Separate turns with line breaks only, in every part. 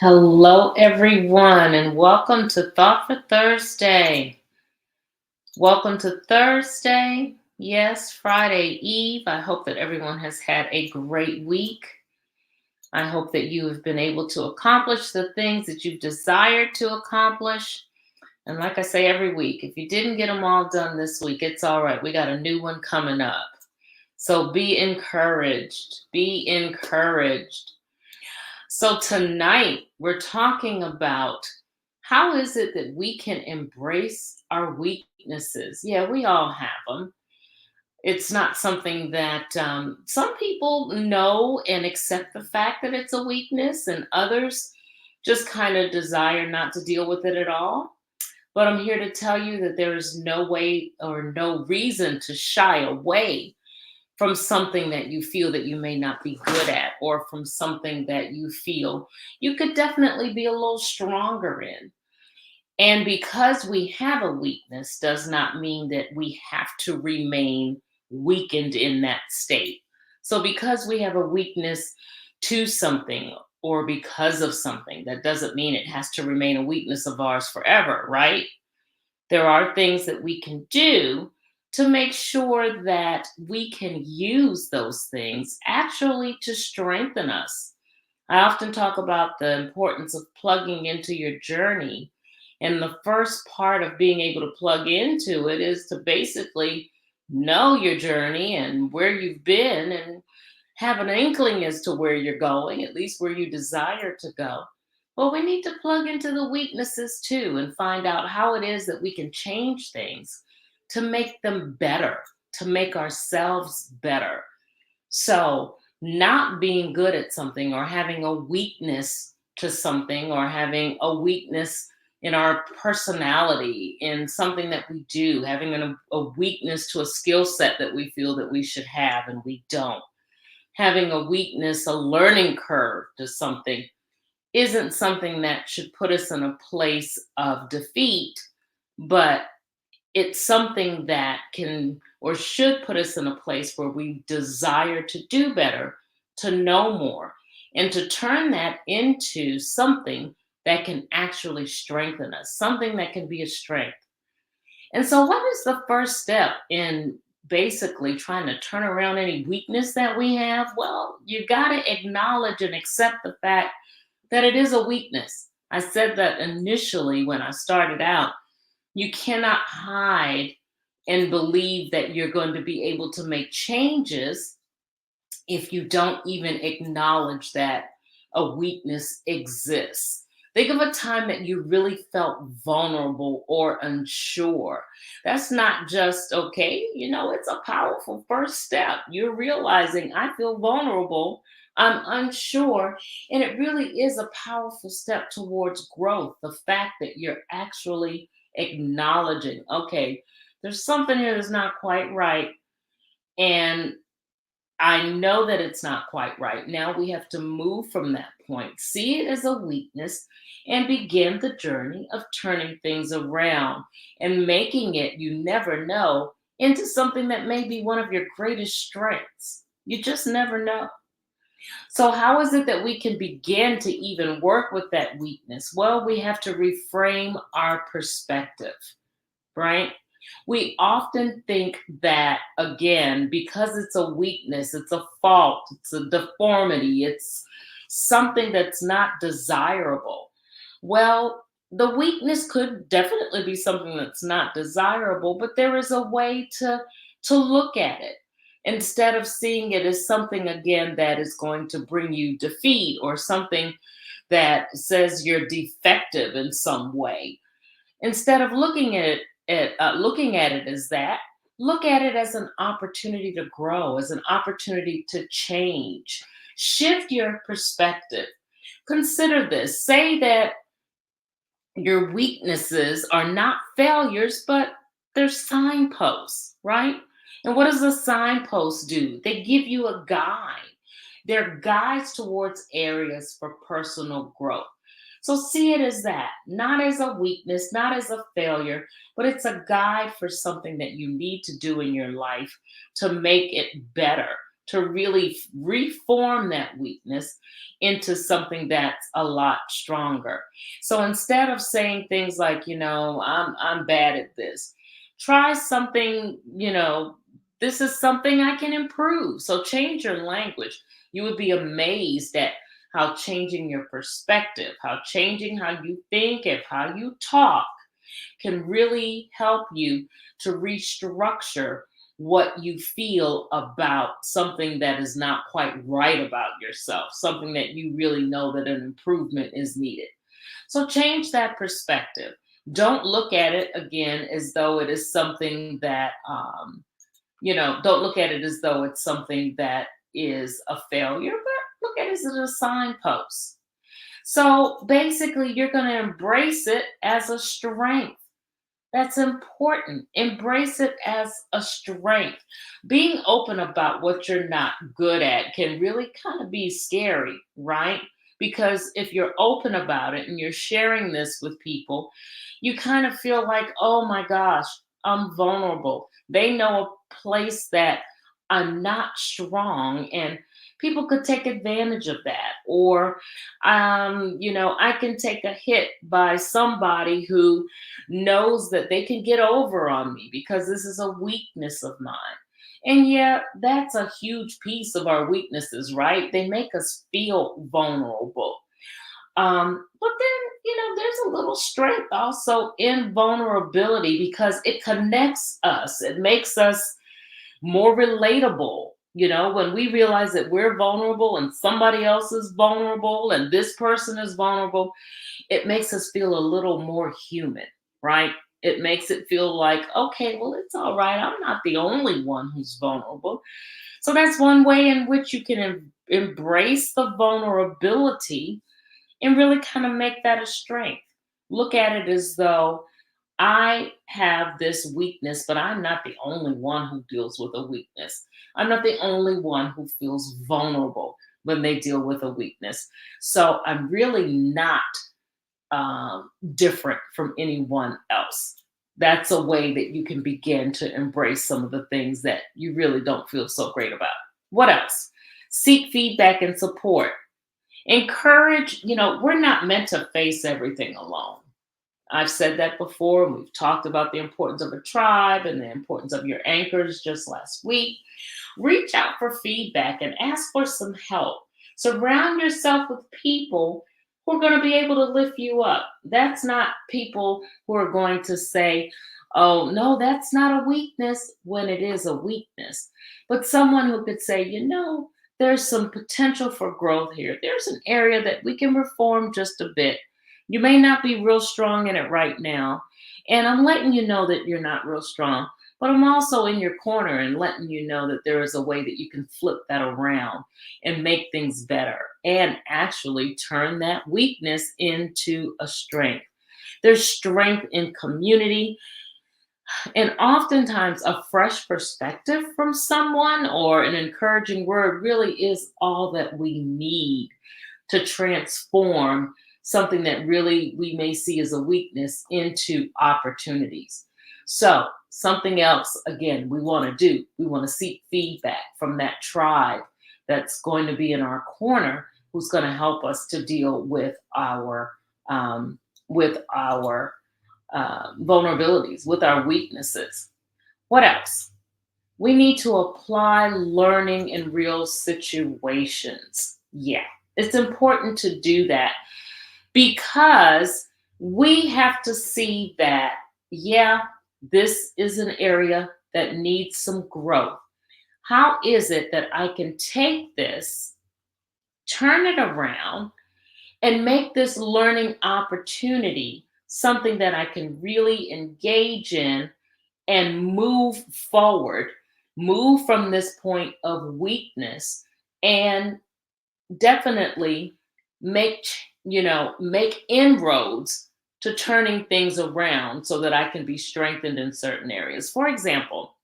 Hello, everyone, and welcome to Thought for Thursday. Welcome to Thursday. Yes, Friday Eve. I hope that everyone has had a great week. I hope that you have been able to accomplish the things that you've desired to accomplish. And like I say every week, if you didn't get them all done this week, it's all right. We got a new one coming up. So be encouraged. Be encouraged. So tonight we're talking about how is it that we can embrace our weaknesses? Yeah, we all have them. It's not something that some people know and accept the fact that it's a weakness, and others just kind of desire not to deal with it at all. But I'm here to tell you that there is no way or no reason to shy away from something that you feel that you may not be good at, or from something that you feel you could definitely be a little stronger in. And because we have a weakness does not mean that we have to remain weakened in that state. So because we have a weakness to something or because of something, that doesn't mean it has to remain a weakness of ours forever, right? There are things that we can do to make sure that we can use those things actually to strengthen us. I often talk about the importance of plugging into your journey. And the first part of being able to plug into it is to basically know your journey and where you've been and have an inkling as to where you're going, at least where you desire to go. But we need to plug into the weaknesses too and find out how it is that we can change things to make them better, to make ourselves better. So, not being good at something or having a weakness to something or having a weakness in our personality, in something that we do, having a weakness to a skill set that we feel that we should have and we don't, having a weakness, a learning curve to something isn't something that should put us in a place of defeat, but it's something that can or should put us in a place where we desire to do better, to know more, and to turn that into something that can actually strengthen us, something that can be a strength. And so, what is the first step in basically trying to turn around any weakness that we have? Well, you got to acknowledge and accept the fact that it is a weakness. I said that initially when I started out. You cannot hide and believe that you're going to be able to make changes if you don't even acknowledge that a weakness exists. Think of a time that you really felt vulnerable or unsure. That's not just okay, it's a powerful first step. You're realizing I feel vulnerable, I'm unsure, and it really is a powerful step towards growth. The fact that you're actually acknowledging, okay, there's something here that's not quite right. And I know that it's not quite right. Now we have to move from that point, see it as a weakness, and begin the journey of turning things around and making it, you never know, into something that may be one of your greatest strengths. You just never know. So, how is it that we can begin to even work with that weakness? Well, we have to reframe our perspective, right? We often think that, again, because it's a weakness, it's a fault, it's a deformity, it's something that's not desirable. Well, the weakness could definitely be something that's not desirable, but there is a way to look at it instead of seeing it as something again that is going to bring you defeat or something that says you're defective in some way. Instead of looking at it as that, look at it as an opportunity to grow, as an opportunity to change. Shift your perspective. Consider this. Say that your weaknesses are not failures, but they're signposts, right? And what does a signpost do? They give you a guide. They're guides towards areas for personal growth. So see it as that, not as a weakness, not as a failure, but it's a guide for something that you need to do in your life to make it better, to really reform that weakness into something that's a lot stronger. So instead of saying things like, I'm bad at this, try something, this is something I can improve. So change your language. You would be amazed at how changing your perspective, how changing how you think, and how you talk can really help you to restructure what you feel about something that is not quite right about yourself, something that you really know that an improvement is needed. So change that perspective. Don't look at it again as though it is something that, don't look at it as though it's something that is a failure, but look at it as a signpost. So basically, you're going to embrace it as a strength. That's important. Embrace it as a strength. Being open about what you're not good at can really kind of be scary, right? Because if you're open about it and you're sharing this with people, you kind of feel like, oh my gosh, I'm vulnerable. They know a place that I'm not strong, and people could take advantage of that. Or, I can take a hit by somebody who knows that they can get over on me because this is a weakness of mine. And yeah, that's a huge piece of our weaknesses, right? They make us feel vulnerable. But then, there's a little strength also in vulnerability because it connects us, it makes us more relatable. When we realize that we're vulnerable and somebody else is vulnerable and this person is vulnerable, it makes us feel a little more human, right? It makes it feel like, okay, well, it's all right. I'm not the only one who's vulnerable. So that's one way in which you can embrace the vulnerability and really kind of make that a strength. Look at it as though I have this weakness, but I'm not the only one who deals with a weakness. I'm not the only one who feels vulnerable when they deal with a weakness. So I'm really not different from anyone else. That's a way that you can begin to embrace some of the things that you really don't feel so great about. What else? Seek feedback and support. Encourage, we're not meant to face everything alone. I've said that before. We've talked about the importance of a tribe and the importance of your anchors just last week. Reach out for feedback and ask for some help. Surround yourself with people who are going to be able to lift you up. That's not people who are going to say, oh, no, that's not a weakness when it is a weakness. But someone who could say, there's some potential for growth here. There's an area that we can reform just a bit. You may not be real strong in it right now. And I'm letting you know that you're not real strong. But I'm also in your corner and letting you know that there is a way that you can flip that around and make things better and actually turn that weakness into a strength. There's strength in community, and oftentimes a fresh perspective from someone or an encouraging word really is all that we need to transform something that really we may see as a weakness into opportunities. So, something else, again, we want to do, we want to seek feedback from that tribe that's going to be in our corner, who's going to help us to deal with our vulnerabilities, with our weaknesses. What else? We need to apply learning in real situations. Yeah, it's important to do that because we have to see that, yeah, this is an area that needs some growth. How is it that I can take this, turn it around, and make this learning opportunity something that I can really engage in and move forward, move from this point of weakness, and definitely make make inroads to turning things around so that I can be strengthened in certain areas. For example,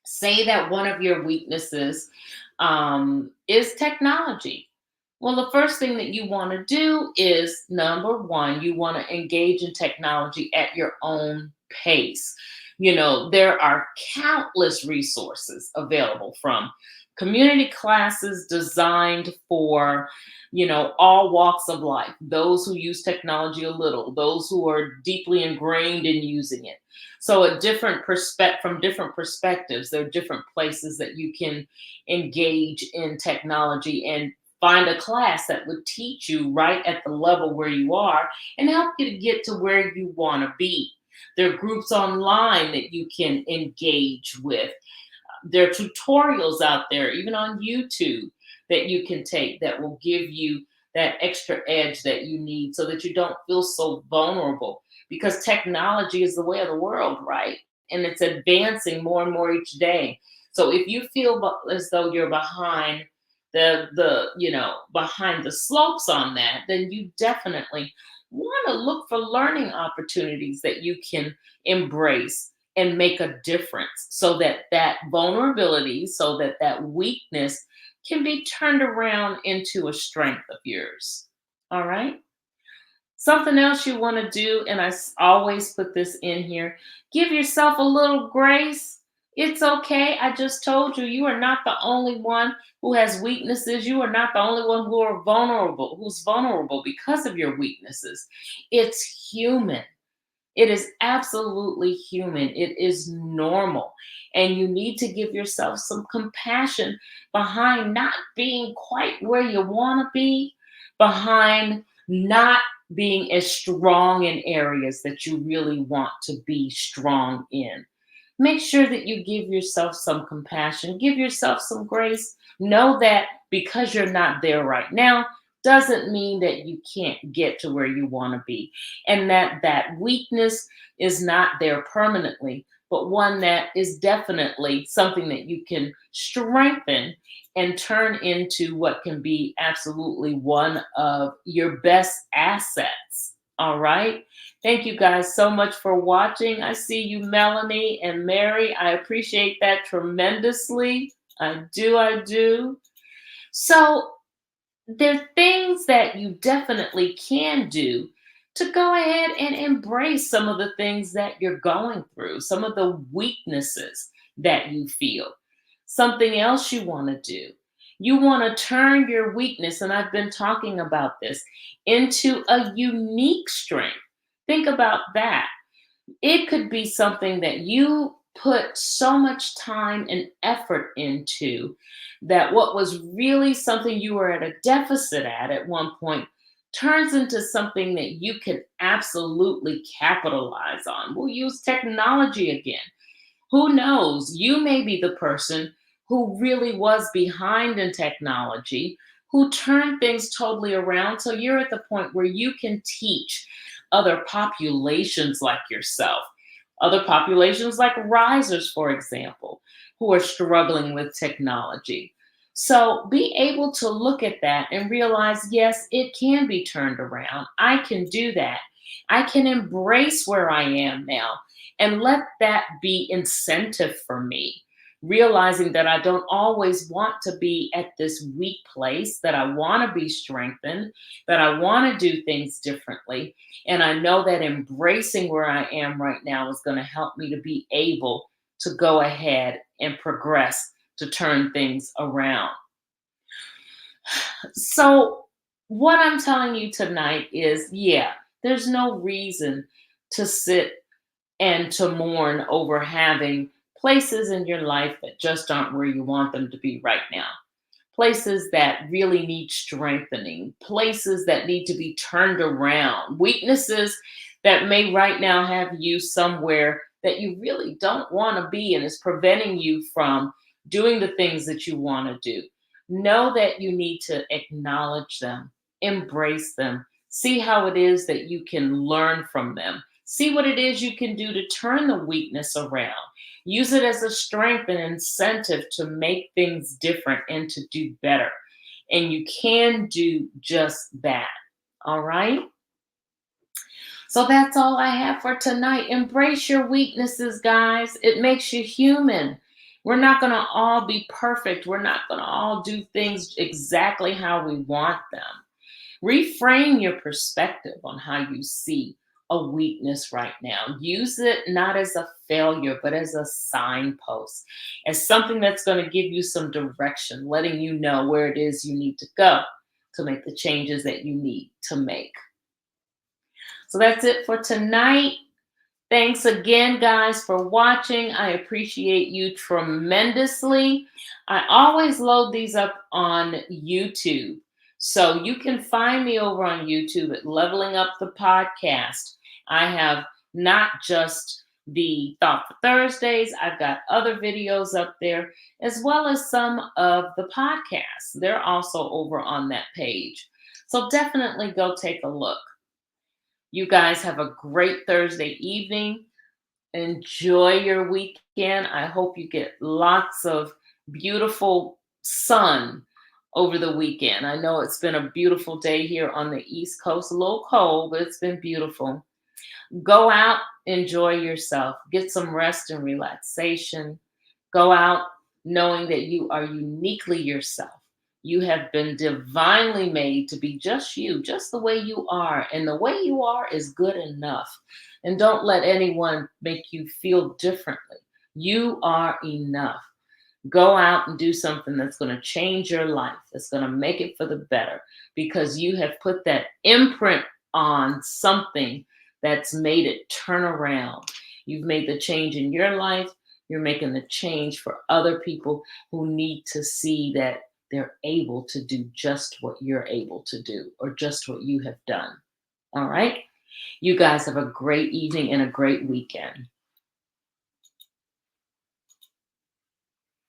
say that one of your weaknesses is technology. Well, the first thing that you want to do is, number one, you want to engage in technology at your own pace. There are countless resources available, from Community classes designed for, all walks of life, those who use technology a little, those who are deeply ingrained in using it. So a from different perspectives, there are different places that you can engage in technology and find a class that would teach you right at the level where you are and help you to get to where you want to be. There are groups online that you can engage with. There are tutorials out there, even on YouTube, that you can take that will give you that extra edge that you need so that you don't feel so vulnerable, because technology is the way of the world, right? And it's advancing more and more each day. So if you feel as though you're behind behind the slopes on that, then you definitely want to look for learning opportunities that you can embrace and make a difference, so that that vulnerability, so that that weakness can be turned around into a strength of yours. All right. Something else you want to do, and always put this in here, give yourself a little grace. It's okay. I just told you, you are not the only one who has weaknesses. You are not the only one who's vulnerable because of your weaknesses. It's human. It is absolutely human. It is normal. And you need to give yourself some compassion behind not being quite where you want to be, behind not being as strong in areas that you really want to be strong in. Make sure that you give yourself some compassion, give yourself some grace. Know that because you're not there right now doesn't mean that you can't get to where you want to be, and that that weakness is not there permanently, but one that is definitely something that you can strengthen and turn into what can be absolutely one of your best assets. All right. Thank you guys so much for watching. I see you, Melanie and Mary. I appreciate that tremendously. I do. I do. So, there are things that you definitely can do to go ahead and embrace some of the things that you're going through, some of the weaknesses that you feel. Something else you want to do. You want to turn your weakness, and I've been talking about this, into a unique strength. Think about that. It could be something that you put so much time and effort into, that what was really something you were at a deficit at one point turns into something that you can absolutely capitalize on. We'll use technology again. Who knows? You may be the person who really was behind in technology, who turned things totally around. So you're at the point where you can teach other populations like yourself, other populations like risers, for example, who are struggling with technology. So be able to look at that and realize, yes, it can be turned around. I can do that. I can embrace where I am now and let that be incentive for me. Realizing that I don't always want to be at this weak place, that I want to be strengthened, that I want to do things differently. And I know that embracing where I am right now is going to help me to be able to go ahead and progress to turn things around. So, what I'm telling you tonight is, yeah, there's no reason to sit and to mourn over having places in your life that just aren't where you want them to be right now. Places that really need strengthening, places that need to be turned around, weaknesses that may right now have you somewhere that you really don't want to be and is preventing you from doing the things that you want to do. Know that you need to acknowledge them, embrace them, see how it is that you can learn from them, see what it is you can do to turn the weakness around. Use it as a strength and incentive to make things different and to do better. And you can do just that. All right. So that's all I have for tonight. Embrace your weaknesses, guys. It makes you human. We're not going to all be perfect. We're not going to all do things exactly how we want them. Reframe your perspective on how you see a weakness right now. Use it not as a failure, but as a signpost, as something that's going to give you some direction, letting you know where it is you need to go to make the changes that you need to make. So that's it for tonight. Thanks again, guys, for watching. I appreciate you tremendously. I always load these up on YouTube. So you can find me over on YouTube at Leveling Up the Podcast. I have not just the Thought for Thursdays, I've got other videos up there, as well as some of the podcasts. They're also over on that page. So definitely go take a look. You guys have a great Thursday evening. Enjoy your weekend. I hope you get lots of beautiful sun over the weekend. I know it's been a beautiful day here on the East Coast, a little cold, but it's been beautiful. Go out, enjoy yourself, get some rest and relaxation. Go out knowing that you are uniquely yourself. You have been divinely made to be just you, just the way you are. And the way you are is good enough. And don't let anyone make you feel differently. You are enough. Go out and do something that's going to change your life, that's going to make it for the better, because you have put that imprint on something that's made it turn around. You've made the change in your life. You're making the change for other people who need to see that they're able to do just what you're able to do, or just what you have done. All right. You guys have a great evening and a great weekend.